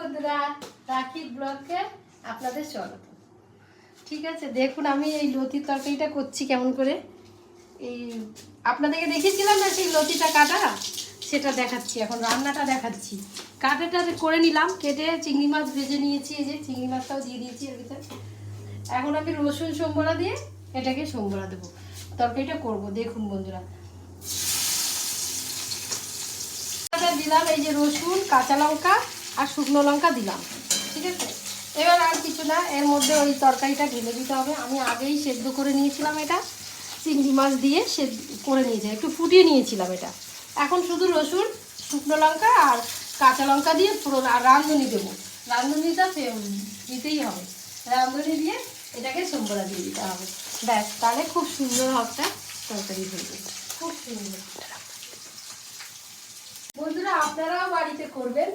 বন্ধুরা, রাখির ব্লগে আপনাদের স্বাগত। ঠিক আছে, দেখুন আমি এই লতির তরকারিটা করছি কেমন করে। এই আপনাদেরকে দেখিয়েছিলাম না সেই লতিটা কাটা, সেটা দেখাচ্ছি, এখন রান্নাটা দেখাচ্ছি। কাটাটা করে নিলাম, কেটে চিংড়ি মাছ ভেজে নিয়েছি, এই যে চিংড়ি মাছটাও দিয়ে দিয়েছি এর ভিতরে। এখন আমি রসুন সম্বরা দিয়ে এটাকে সম্বরা দেবো, তরকারিটা করব। দেখুন বন্ধুরা, দিলাম এই যে রসুন, কাঁচা লঙ্কা আর শুকনো লঙ্কা দিলাম। ঠিক আছে, এবার আর কিছু না, এর মধ্যে ওই তরকারিটা ঢেলে দিতে হবে। আমি আগেই সেদ্ধ করে নিয়েছিলাম, এটা চিংড়ি মাছ দিয়ে সেদ্ধ করে নিয়েছি, একটু ফুটিয়ে নিয়েছিলাম এটা। এখন শুধু রসুন, শুকনো লঙ্কা আর কাঁচা লঙ্কা দিয়ে পুরো রাঁধুনি দেবো। রাঁধুনিটা দিতেই হবে, রাঁধুনি দিয়ে এটাকে সম্বরা দিয়ে দিতে হবে। ব্যাস, তাহলে খুব সুন্দর একটা তরকারি হয়ে যাবে, খুব সুন্দর। বন্ধুরা, আপনারাও বাড়িতে করবেন।